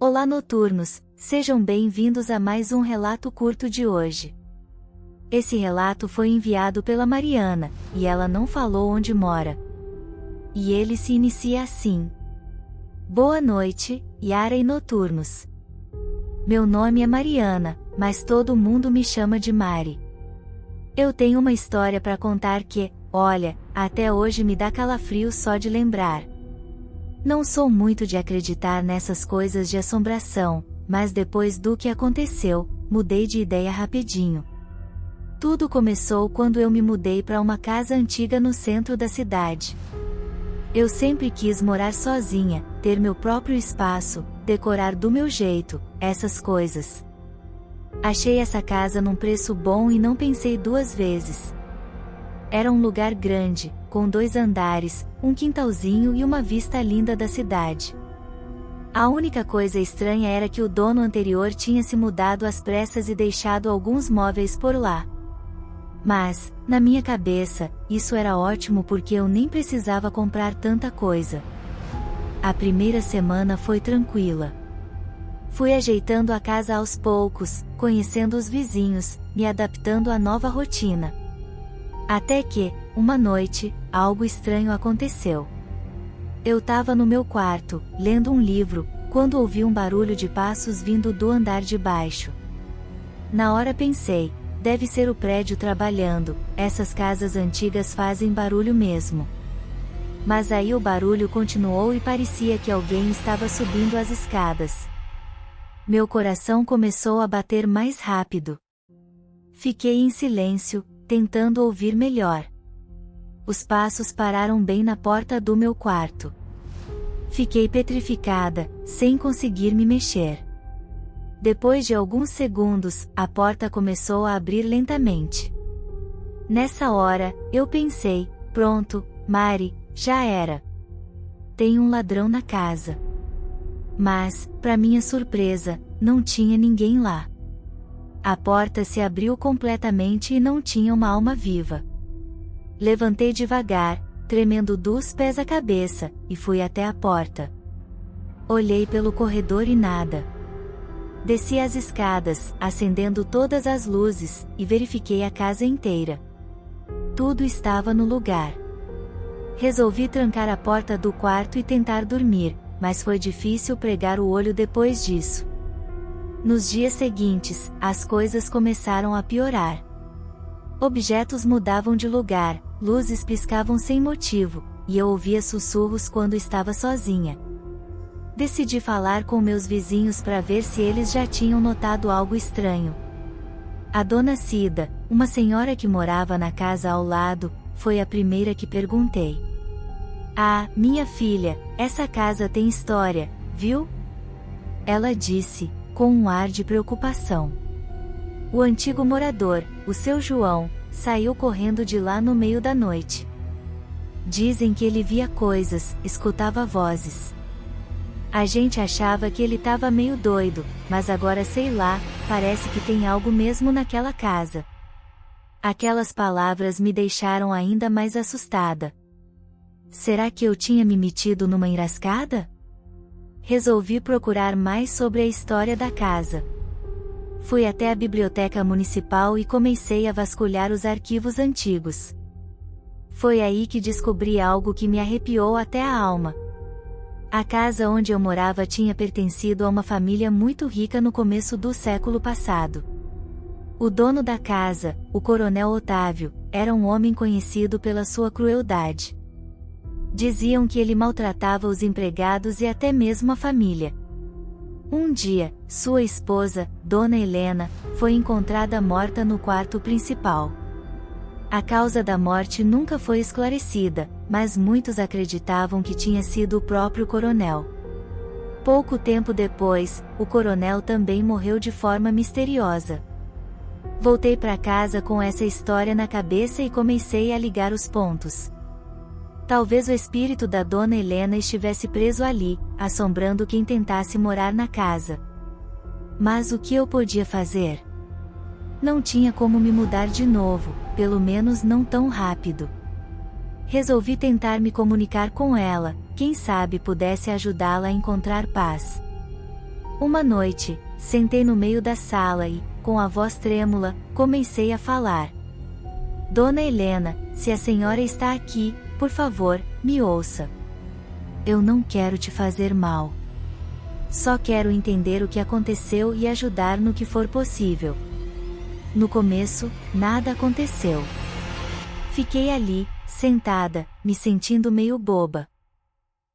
Olá noturnos, sejam bem-vindos a mais um relato curto de hoje. Esse relato foi enviado pela Mariana, e ela não falou onde mora. E ele se inicia assim. Boa noite, Yara e noturnos. Meu nome é Mariana, mas todo mundo me chama de Mari. Eu tenho uma história para contar que, olha, até hoje me dá calafrio só de lembrar. Não sou muito de acreditar nessas coisas de assombração, mas depois do que aconteceu, mudei de ideia rapidinho. Tudo começou quando eu me mudei para uma casa antiga no centro da cidade. Eu sempre quis morar sozinha, ter meu próprio espaço, decorar do meu jeito, essas coisas. Achei essa casa num preço bom e não pensei duas vezes. Era um lugar grande, com 2 andares, um quintalzinho e uma vista linda da cidade. A única coisa estranha era que o dono anterior tinha se mudado às pressas e deixado alguns móveis por lá. Mas, na minha cabeça, isso era ótimo porque eu nem precisava comprar tanta coisa. A primeira semana foi tranquila. Fui ajeitando a casa aos poucos, conhecendo os vizinhos, me adaptando à nova rotina. Até que, uma noite, algo estranho aconteceu. Eu tava no meu quarto, lendo um livro, quando ouvi um barulho de passos vindo do andar de baixo. Na hora pensei, deve ser o prédio trabalhando, essas casas antigas fazem barulho mesmo. Mas aí o barulho continuou e parecia que alguém estava subindo as escadas. Meu coração começou a bater mais rápido. Fiquei em silêncio, tentando ouvir melhor. Os passos pararam bem na porta do meu quarto. Fiquei petrificada, sem conseguir me mexer. Depois de alguns segundos, a porta começou a abrir lentamente. Nessa hora, eu pensei, pronto, Mari, já era. Tem um ladrão na casa. Mas, para minha surpresa, não tinha ninguém lá. A porta se abriu completamente e não tinha uma alma viva. Levantei devagar, tremendo dos pés à cabeça, e fui até a porta. Olhei pelo corredor e nada. Desci as escadas, acendendo todas as luzes, e verifiquei a casa inteira. Tudo estava no lugar. Resolvi trancar a porta do quarto e tentar dormir, mas foi difícil pregar o olho depois disso. Nos dias seguintes, as coisas começaram a piorar. Objetos mudavam de lugar, luzes piscavam sem motivo, e eu ouvia sussurros quando estava sozinha. Decidi falar com meus vizinhos para ver se eles já tinham notado algo estranho. A dona Cida, uma senhora que morava na casa ao lado, foi a primeira que perguntei. Ah, minha filha, essa casa tem história, viu? Ela disse, com um ar de preocupação. O antigo morador, o seu João, saiu correndo de lá no meio da noite. Dizem que ele via coisas, escutava vozes. A gente achava que ele estava meio doido, mas agora sei lá, parece que tem algo mesmo naquela casa. Aquelas palavras me deixaram ainda mais assustada. Será que eu tinha me metido numa enrascada? Resolvi procurar mais sobre a história da casa. Fui até a biblioteca municipal e comecei a vasculhar os arquivos antigos. Foi aí que descobri algo que me arrepiou até a alma. A casa onde eu morava tinha pertencido a uma família muito rica no começo do século passado. O dono da casa, o Coronel Otávio, era um homem conhecido pela sua crueldade. Diziam que ele maltratava os empregados e até mesmo a família. Um dia, sua esposa, Dona Helena, foi encontrada morta no quarto principal. A causa da morte nunca foi esclarecida, mas muitos acreditavam que tinha sido o próprio coronel. Pouco tempo depois, o coronel também morreu de forma misteriosa. Voltei para casa com essa história na cabeça e comecei a ligar os pontos. Talvez o espírito da Dona Helena estivesse preso ali, assombrando quem tentasse morar na casa. Mas o que eu podia fazer? Não tinha como me mudar de novo, pelo menos não tão rápido. Resolvi tentar me comunicar com ela, quem sabe pudesse ajudá-la a encontrar paz. Uma noite, sentei no meio da sala e, com a voz trêmula, comecei a falar. Dona Helena, se a senhora está aqui, por favor, me ouça. Eu não quero te fazer mal. Só quero entender o que aconteceu e ajudar no que for possível. No começo, nada aconteceu. Fiquei ali, sentada, me sentindo meio boba.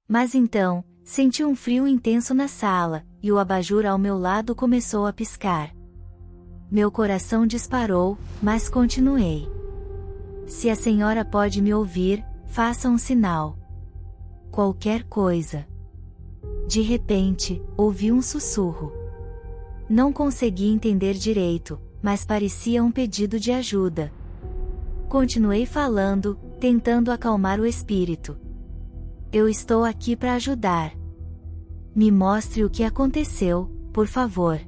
Mas então, senti um frio intenso na sala, e o abajur ao meu lado começou a piscar. Meu coração disparou, mas continuei. Se a senhora pode me ouvir, faça um sinal. Qualquer coisa. De repente, ouvi um sussurro. Não consegui entender direito, mas parecia um pedido de ajuda. Continuei falando, tentando acalmar o espírito. Eu estou aqui para ajudar. Me mostre o que aconteceu, por favor.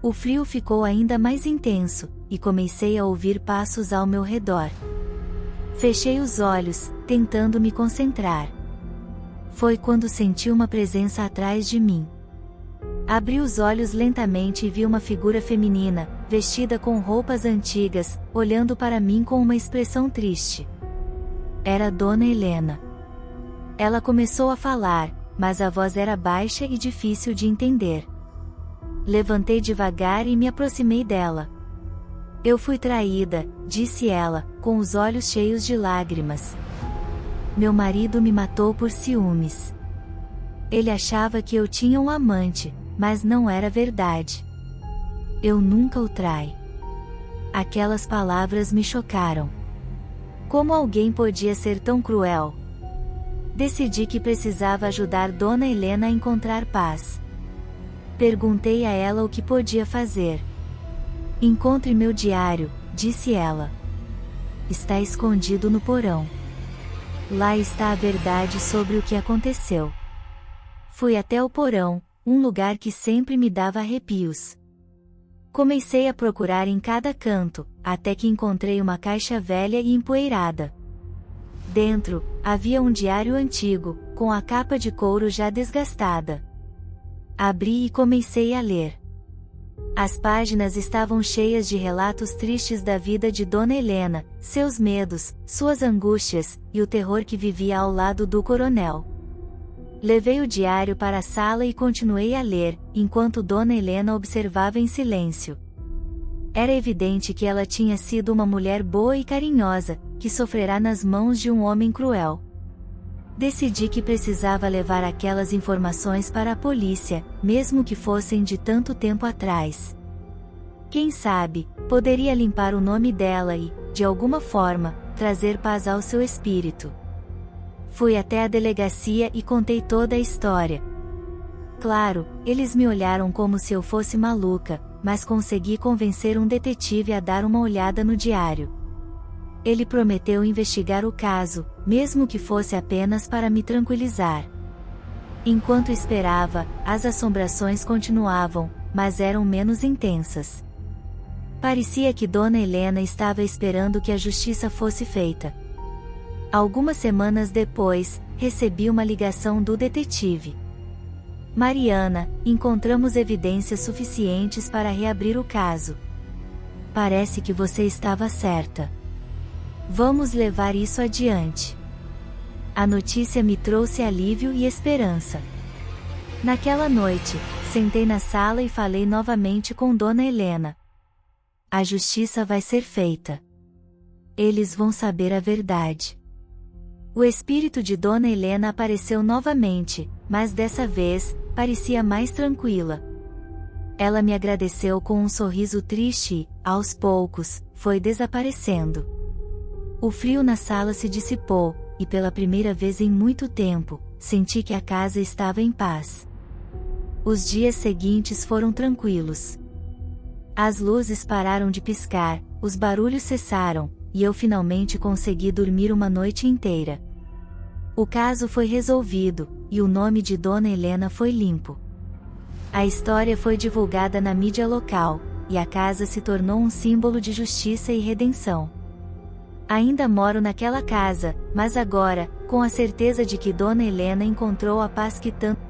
O frio ficou ainda mais intenso, e comecei a ouvir passos ao meu redor. Fechei os olhos, tentando me concentrar. Foi quando senti uma presença atrás de mim. Abri os olhos lentamente e vi uma figura feminina, vestida com roupas antigas, olhando para mim com uma expressão triste. Era Dona Helena. Ela começou a falar, mas a voz era baixa e difícil de entender. Levantei devagar e me aproximei dela. Eu fui traída, disse ela, com os olhos cheios de lágrimas. Meu marido me matou por ciúmes. Ele achava que eu tinha um amante, mas não era verdade. Eu nunca o trai. Aquelas palavras me chocaram. Como alguém podia ser tão cruel? Decidi que precisava ajudar Dona Helena a encontrar paz. Perguntei a ela o que podia fazer. Encontre meu diário, disse ela. Está escondido no porão. Lá está a verdade sobre o que aconteceu. Fui até o porão, um lugar que sempre me dava arrepios. Comecei a procurar em cada canto, até que encontrei uma caixa velha e empoeirada. Dentro, havia um diário antigo, com a capa de couro já desgastada. Abri e comecei a ler. As páginas estavam cheias de relatos tristes da vida de Dona Helena, seus medos, suas angústias, e o terror que vivia ao lado do coronel. Levei o diário para a sala e continuei a ler, enquanto Dona Helena observava em silêncio. Era evidente que ela tinha sido uma mulher boa e carinhosa, que sofrerá nas mãos de um homem cruel. Decidi que precisava levar aquelas informações para a polícia, mesmo que fossem de tanto tempo atrás. Quem sabe, poderia limpar o nome dela e, de alguma forma, trazer paz ao seu espírito. Fui até a delegacia e contei toda a história. Claro, eles me olharam como se eu fosse maluca, mas consegui convencer um detetive a dar uma olhada no diário. Ele prometeu investigar o caso, mesmo que fosse apenas para me tranquilizar. Enquanto esperava, as assombrações continuavam, mas eram menos intensas. Parecia que Dona Helena estava esperando que a justiça fosse feita. Algumas semanas depois, recebi uma ligação do detetive. Mariana, encontramos evidências suficientes para reabrir o caso. Parece que você estava certa. Vamos levar isso adiante. A notícia me trouxe alívio e esperança. Naquela noite, sentei na sala e falei novamente com Dona Helena. A justiça vai ser feita. Eles vão saber a verdade. O espírito de Dona Helena apareceu novamente, mas dessa vez, parecia mais tranquila. Ela me agradeceu com um sorriso triste e, aos poucos, foi desaparecendo. O frio na sala se dissipou, e pela primeira vez em muito tempo, senti que a casa estava em paz. Os dias seguintes foram tranquilos. As luzes pararam de piscar, os barulhos cessaram, e eu finalmente consegui dormir uma noite inteira. O caso foi resolvido, e o nome de Dona Helena foi limpo. A história foi divulgada na mídia local, e a casa se tornou um símbolo de justiça e redenção. Ainda moro naquela casa, mas agora, com a certeza de que Dona Helena encontrou a paz que tanto